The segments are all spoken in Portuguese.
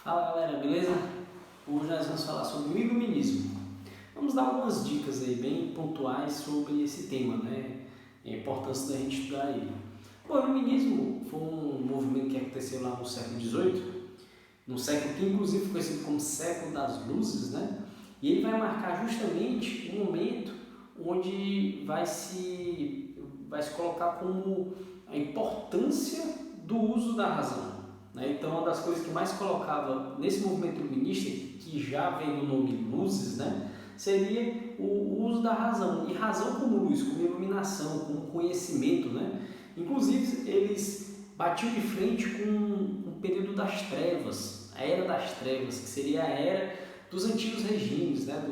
Fala galera, beleza? Hoje nós vamos falar sobre o iluminismo. Vamos dar algumas dicas aí bem pontuais sobre esse tema, né? A importância da gente estudar ele. Bom, o iluminismo foi um movimento que aconteceu lá no século XVIII, no século que inclusive foi conhecido como século das luzes, né? E ele vai marcar justamente um momento onde vai se colocar como a importância do uso da razão. Então, uma das coisas que mais colocava nesse movimento iluminista, que já vem do nome luzes, né, seria o uso da razão. E razão como luz, como iluminação, como conhecimento. Né? Inclusive, eles batiam de frente com o período das trevas, a Era das Trevas, que seria a era dos antigos regimes, né,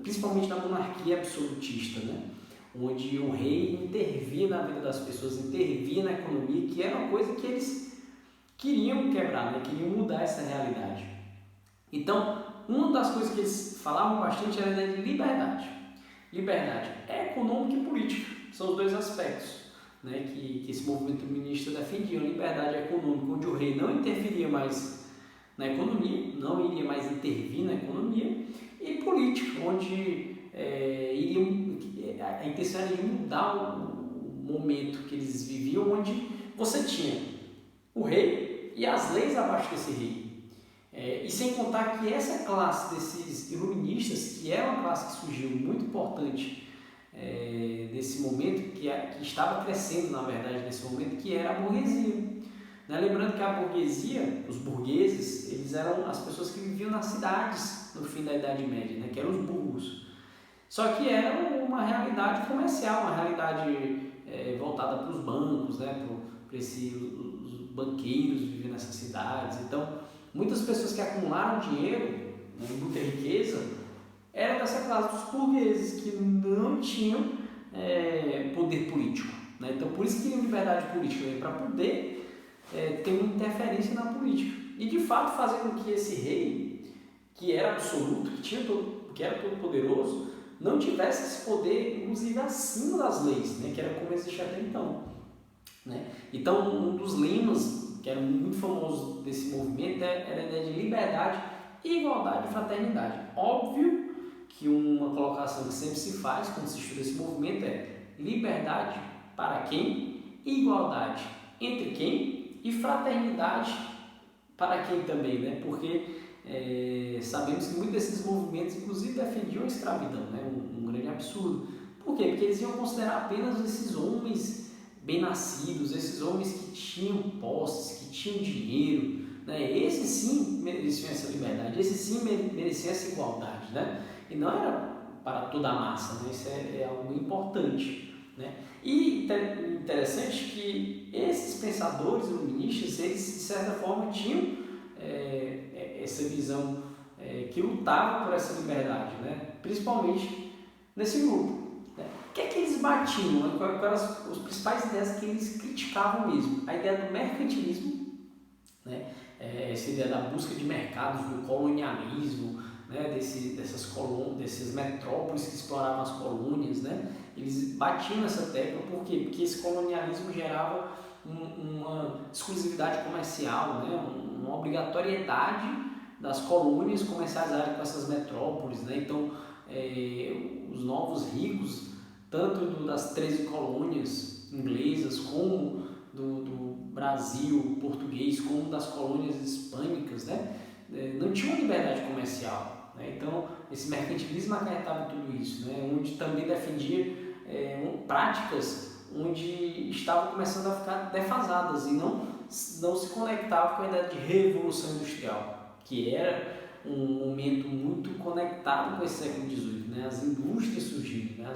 principalmente da monarquia absolutista, né? Onde o rei intervia na vida das pessoas, intervia na economia, que era uma coisa que eles queriam quebrar, né? Queriam mudar essa realidade. Então, uma das coisas que eles falavam bastante era a ideia de liberdade. Liberdade econômica e política, são os dois aspectos, né? que esse movimento iluminista defendia. A liberdade econômica, onde o rei não interferia mais na economia, não iria mais intervir na economia, e política, onde a intenção era de mudar o momento que eles viviam, onde você tinha o rei e as leis abaixo desse rei. E sem contar que essa classe desses iluministas, que era uma classe que surgiu muito importante nesse momento, que estava crescendo na verdade nesse momento, que era a burguesia. Lembrando que a burguesia, os burgueses, eles eram as pessoas que viviam nas cidades no fim da Idade Média, né, que eram os burgos. Só que era uma realidade comercial, uma realidade voltada para os bancos, né, para os banqueiros vivendo nessas cidades. Então, muitas pessoas que acumularam dinheiro, né, muita riqueza, eram dessa classe dos burgueses, que não tinham poder político. Né? Então, por isso que queriam liberdade política, né, para poder ter uma interferência na política. E, de fato, fazer com que esse rei, que era absoluto, que era todo poderoso, não tivesse esse poder, inclusive, acima das leis, né, que era como existia até então. Né? Então, um dos lemas que era muito famoso desse movimento era a ideia de liberdade, igualdade e fraternidade. Óbvio que uma colocação que sempre se faz quando se estuda esse movimento é liberdade para quem, igualdade entre quem e fraternidade para quem também, né? Porque sabemos que muitos desses movimentos, inclusive, defendiam a escravidão, né? Um grande absurdo. Por quê? Porque eles iam considerar apenas esses homens bem-nascidos, esses homens que tinham posses, que tinham dinheiro, né? Esses sim mereciam essa liberdade, esses sim mereciam essa igualdade, né? E não era para toda a massa, né? Isso é algo importante. Né? E interessante que esses pensadores iluministas, eles de certa forma tinham essa visão que lutava por essa liberdade, né? Principalmente nesse grupo. Né? O que é que eles batiam? Né? Quais eram as principais ideias que eles criticavam mesmo? A ideia do mercantilismo, né? Essa ideia da busca de mercados, do colonialismo, né? Dessas metrópoles que exploravam as colônias, né? Eles batiam nessa tecla, por quê? Porque esse colonialismo gerava uma exclusividade comercial, né? Uma obrigatoriedade das colônias comercializarem com essas metrópoles. Né? Então, os novos ricos, tanto das 13 colônias inglesas, como do Brasil português, como das colônias hispânicas, né? Não tinham liberdade comercial. Né? Então, esse mercantilismo acarretava tudo isso, né? Onde também defendia práticas onde estavam começando a ficar defasadas e não se conectava com a ideia de revolução industrial, que era um momento muito conectado com esse século XVIII. Né? As indústrias surgindo, né?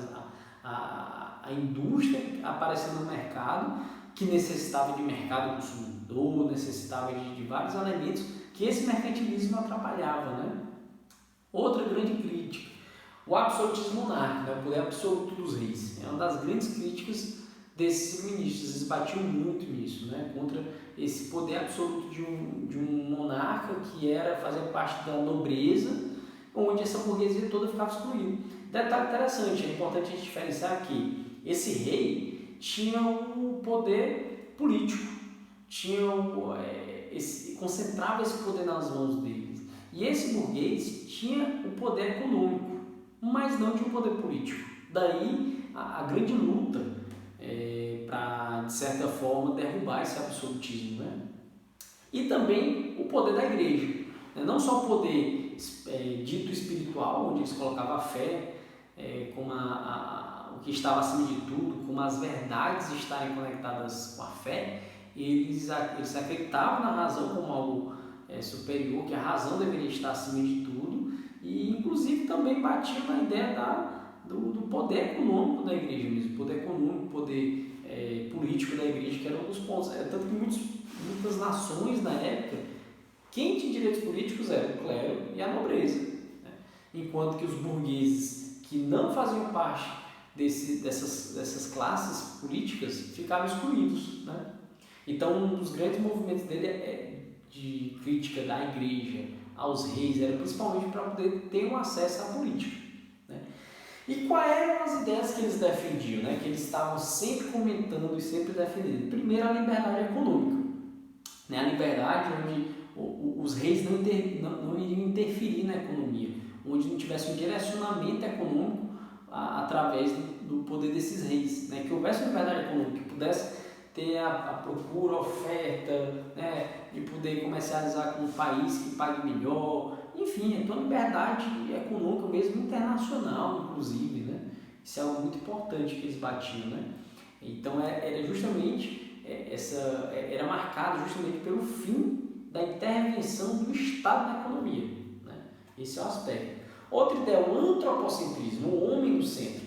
a indústria aparecendo no mercado, que necessitava de mercado consumidor, necessitava de vários elementos que esse mercantilismo atrapalhava. Né? Outra grande crítica, o absolutismo monárquico, né? O poder absoluto dos reis. É uma das grandes críticas desses iluministas. Eles batiam muito nisso, né? Contra esse poder absoluto de um monarca que fazia parte da nobreza, onde essa burguesia toda ficava excluída. Detalhe interessante, é importante a gente diferenciar que esse rei tinha um poder político, concentrava esse poder nas mãos deles. E esse burguês tinha o poder econômico, mas não tinha o poder político. Daí a grande luta para, de certa forma, derrubar esse absolutismo, né? E também o poder da igreja, né? Não só o poder dito espiritual, onde eles colocavam a fé como o que estava acima de tudo, como as verdades estarem conectadas com a fé, eles acreditavam na razão como algo superior, que a razão deveria estar acima de tudo, e inclusive também batiam na ideia do poder econômico da igreja mesmo, poder econômico, poder político da igreja, que era um dos pontos. Tanto que muitas nações na época, quem tinha direitos políticos era o clero e a nobreza, né? Enquanto que os burgueses que não faziam parte dessas classes políticas ficaram excluídos, né? Então, um dos grandes movimentos dele de crítica da igreja aos reis era principalmente para poder ter um acesso à política, né? E quais eram as ideias que eles defendiam, né? Que eles estavam sempre comentando e sempre defendendo? Primeiro, a liberdade econômica, né? A liberdade onde os reis não iriam interferir na economia, onde não tivesse um direcionamento econômico através do poder desses reis, né? Que houvesse uma liberdade econômica, que pudesse ter a procura, a oferta, né? De poder comercializar com um país que pague melhor, enfim, então liberdade econômica mesmo, internacional inclusive, né? Isso é algo muito importante que eles batiam, né? Então era justamente era marcado justamente pelo fim da intervenção do Estado na economia, né? Esse é o aspecto. Outra ideia é o antropocentrismo, o homem no centro,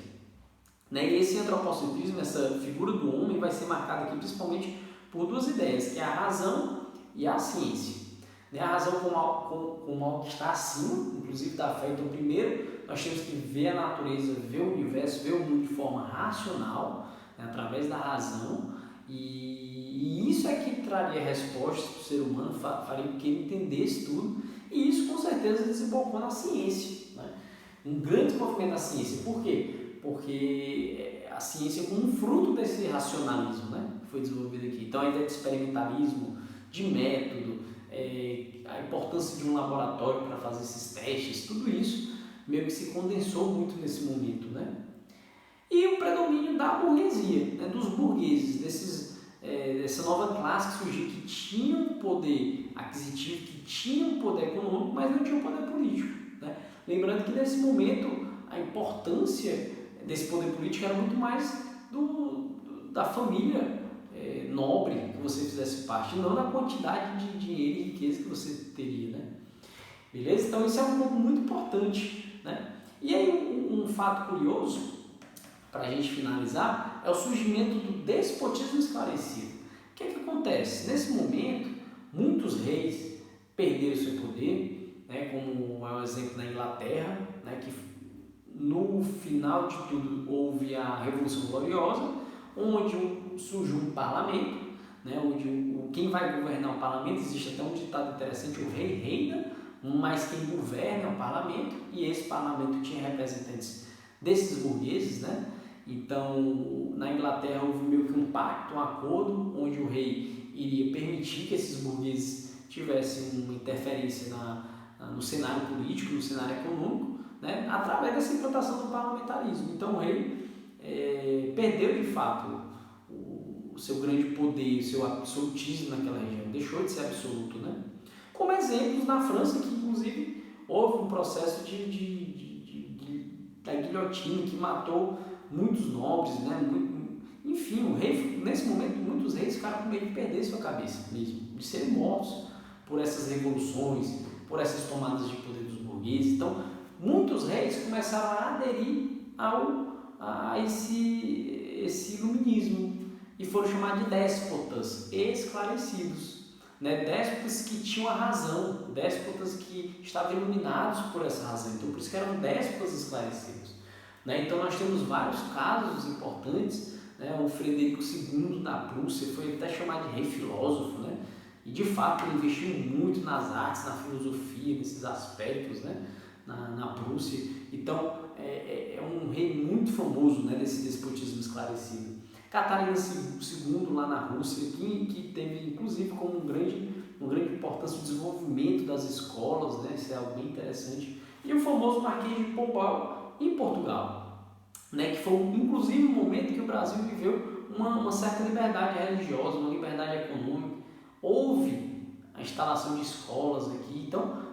né? E esse antropocentrismo, essa figura do homem vai ser marcada aqui principalmente por duas ideias, que é a razão e a ciência, né? A razão como algo que está acima, inclusive da fé. Então, primeiro, nós temos que ver a natureza, ver o universo, ver o mundo de forma racional, né? Através da razão, e isso é que traria respostas para o ser humano, faria com que ele entendesse tudo, e isso com certeza desembocou na ciência, né? Um grande movimento da ciência. Por quê? Porque a ciência é como um fruto desse racionalismo, né? Que foi desenvolvido aqui. Então, a ideia de experimentalismo, de método, a importância de um laboratório para fazer esses testes, tudo isso meio que se condensou muito nesse momento, né? E o predomínio da burguesia, né? Dos burgueses, dessa nova classe que surgiu, que tinham poder aquisitivo, que tinham poder econômico, mas não tinham poder político, né? Lembrando que nesse momento a importância desse poder político era muito mais da família nobre que você fizesse parte, não na quantidade de dinheiro e riqueza que você teria, né? Beleza? Então isso é um ponto muito importante, né? E aí um fato curioso para a gente finalizar é o surgimento do despotismo esclarecido. O que acontece? Nesse momento, muitos reis perderam seu poder, né? Como é o exemplo na Inglaterra, né? Que no final de tudo houve a Revolução Gloriosa, onde surgiu um parlamento, né? Onde quem vai governar o parlamento, existe até um ditado interessante: o rei reina, mas quem governa é o parlamento, e esse parlamento tinha representantes desses burgueses, né? Então, na Inglaterra houve meio que um pacto, um acordo, onde o rei iria permitir que esses burgueses tivessem uma interferência no cenário político, no cenário econômico, né? Através dessa implantação do parlamentarismo. Então, o rei perdeu de fato o seu grande poder, o seu absolutismo naquela região, deixou de ser absoluto, né? Como exemplos na França, que inclusive houve um processo da guilhotina que matou muitos nobres, né? Enfim, o rei, nesse momento, muitos reis ficaram com medo de perder sua cabeça mesmo, de serem mortos por essas revoluções, por essas tomadas de poder dos burgueses. Então, muitos reis começaram a aderir a esse iluminismo e foram chamados de déspotas esclarecidos, né? Déspotas que tinham a razão, déspotas que estavam iluminados por essa razão. Então, por isso que eram déspotas esclarecidos, né? Então, nós temos vários casos importantes, né? O Frederico II da Prússia foi até chamado de rei filósofo, né? E de fato ele investiu muito nas artes, na filosofia, nesses aspectos, né? Na Prússia. Então é um rei muito famoso, né? Desse despotismo esclarecido. Catarina II lá na Rússia, que teve inclusive como um grande uma grande importância no desenvolvimento das escolas, né? Isso é algo bem interessante. E o famoso Marquês de Pombal em Portugal, né? Que foi inclusive um momento que o Brasil viveu uma certa liberdade religiosa, uma liberdade econômica. Houve a instalação de escolas aqui, então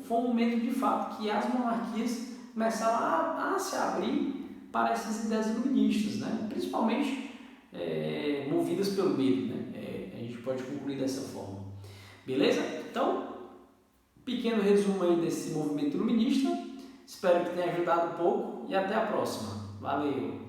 foi um momento de fato que as monarquias começaram a se abrir para essas ideias iluministas, né? Principalmente movidas pelo medo, né? A gente pode concluir dessa forma. Beleza? Então, pequeno resumo aí desse movimento iluminista. Espero que tenha ajudado um pouco e até a próxima. Valeu!